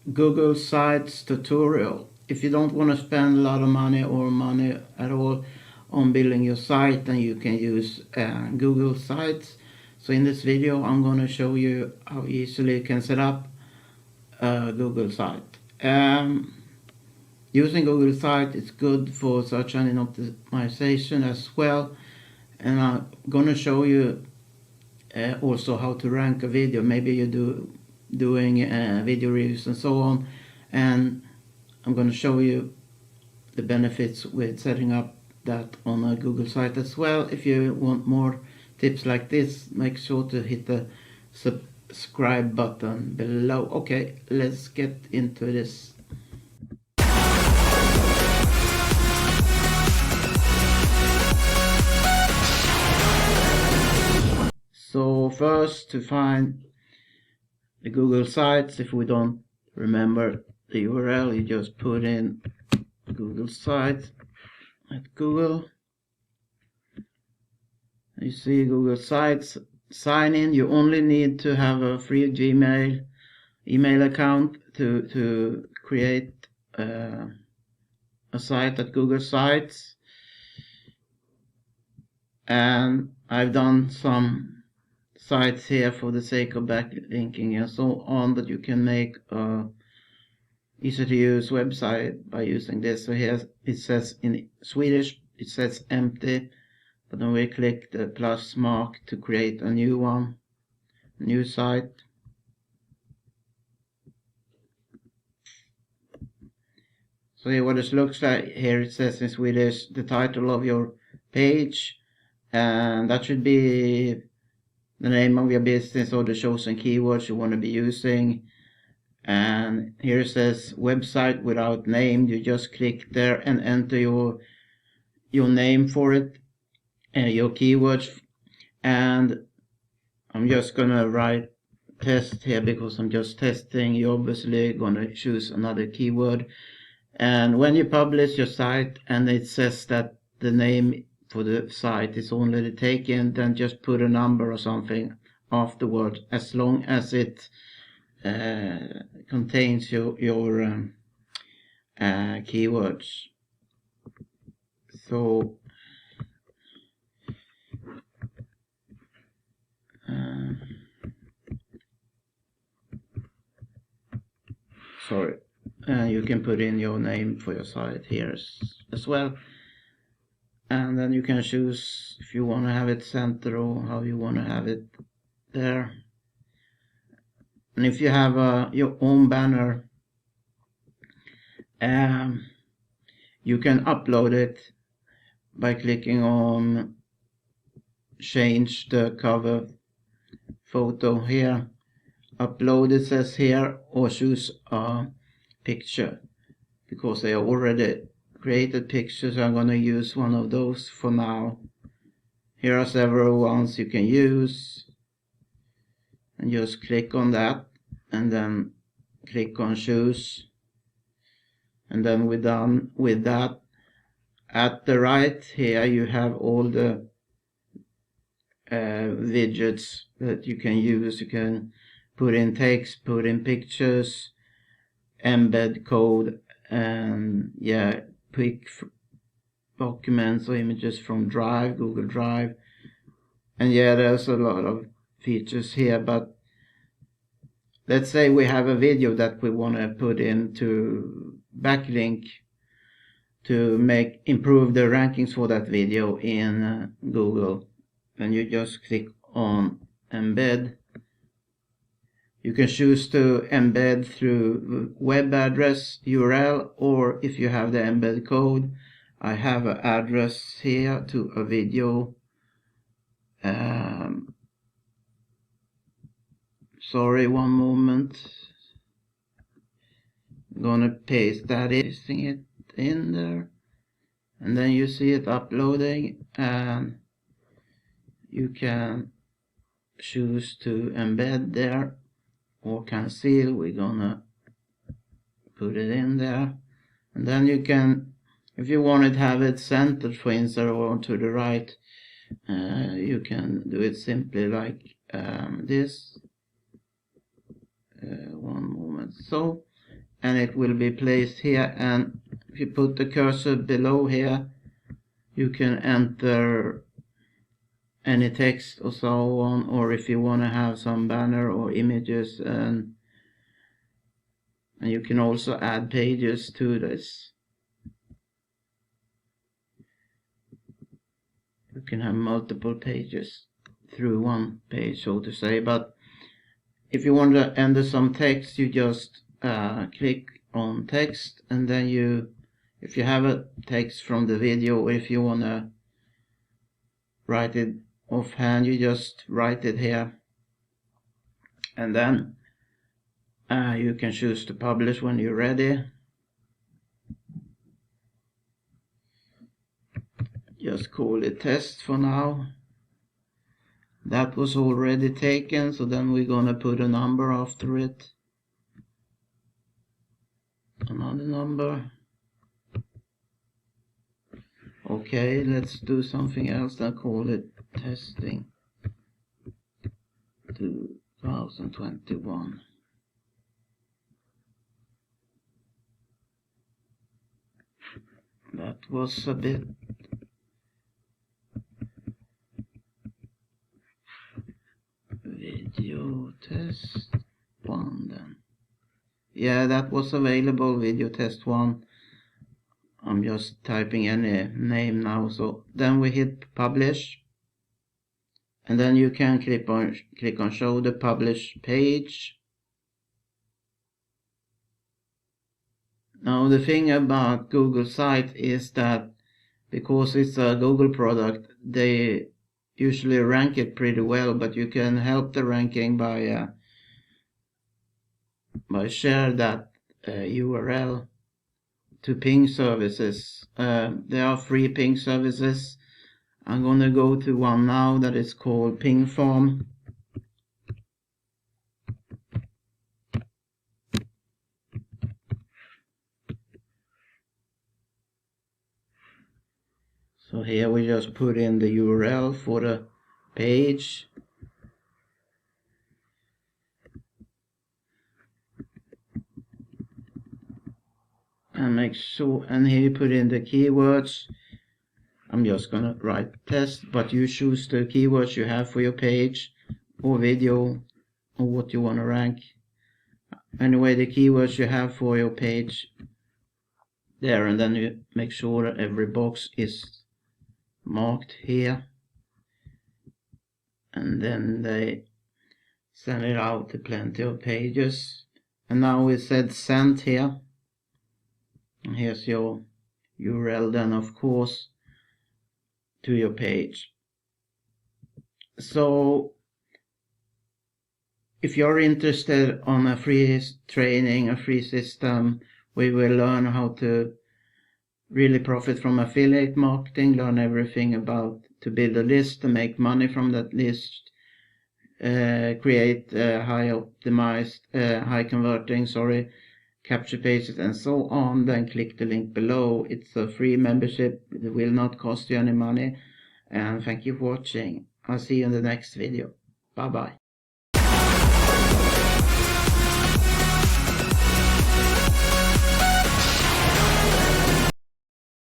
Google Sites tutorial. If you don't want to spend a lot of money or money at all on building your site, then you can use Google Sites. So in this video I'm going to show you how easily you can set up a Google site. Using Google Site is good for search engine optimization as well, and I'm going to show you also how to rank a video. Maybe you're doing video reviews and so on, and I'm going to show you the benefits with setting up that on a Google site as well. If you want more tips like this, make sure to hit the subscribe button below. Okay, let's get into this. So first, to find the Google Sites, if we don't remember the URL, you just put in Google Sites at Google. You see Google Sites, sign in. You only need to have a free Gmail email account to create a site at Google Sites. And I've done some sites here for the sake of backlinking and so on, but you can make a easy to use website by using this. So here it says in Swedish, it says empty, but then we click the plus mark to create a new one, new site. So here what it looks like. Here it says in Swedish the title of your page, and that should be the name of your business or the chosen keywords you want to be using. And here it says website without name. You just click there and enter your name for it, your keywords. And I'm just gonna write test here because I'm just testing. You're obviously gonna choose another keyword. And when you publish your site and it says that the name for the site is already taken, then just put a number or something afterward, as long as it contains your keywords. So sorry, you can put in your name for your site here as well. And then you can choose if you want to have it center or how you want to have it there. And if you have your own banner, you can upload it by clicking on change the cover photo here. Upload, it says here, or choose a picture, because they are already created pictures. I'm going to use one of those for now. Here are several ones you can use, and just click on that and then click on choose, and then we're done with that. At the right here you have all the widgets that you can use. You can put in text, put in pictures, embed code, and pick documents or images from Drive, Google Drive. And there's a lot of features here, but let's say we have a video that we want to put into backlink to improve the rankings for that video in Google. Then you just click on embed. You can choose to embed through web address URL, or if you have the embed code, I have an address here to a video. Sorry, one moment. I'm gonna paste that in, pasting it in there, and then you see it uploading, and you can choose to embed there or conceal. We're gonna put it in there, and then you can, if you want to have it centered, for instance, or to the right, you can do it simply like this. One moment. So and it will be placed here, and if you put the cursor below here you can enter any text or so on, or if you want to have some banner or images, and you can also add pages to this. You can have multiple pages through one page, so to say. But if you want to enter some text, you just click on text, and then if you have a text from the video, or if you want to write it offhand, you just write it here, and then you can choose to publish when you're ready. Just call it test for now. That was already taken, so then we're gonna put a number after it. Another number. Okay, let's do something else. I'll call it testing 2021. That was a bit video test 1 then. Yeah, that was available, video test 1. I'm just typing any name now, so then we hit publish, and then you can click on show the published page. Now the thing about Google site is that because it's a Google product, they usually rank it pretty well, but you can help the ranking by share that URL to ping services. There are free ping services. I'm gonna go to one now that is called PingFarm. So here we just put in the URL for the page. And make sure, and here you put in the keywords. I'm just gonna write test, but you choose the keywords you have for your page or video or what you want to rank. Anyway, the keywords you have for your page there, and then you make sure that every box is marked here, and then they send it out to plenty of pages. And now we said send here, and here's your URL then, of course, to your page. So if you're interested on a free training, a free system, we will learn how to really profit from affiliate marketing, learn everything about to build a list, to make money from that list, create high optimized, high converting, capture pages and so on. Then click the link below. It's a free membership. It will not cost you any money. And thank you for watching. I'll see you in the next video. Bye bye.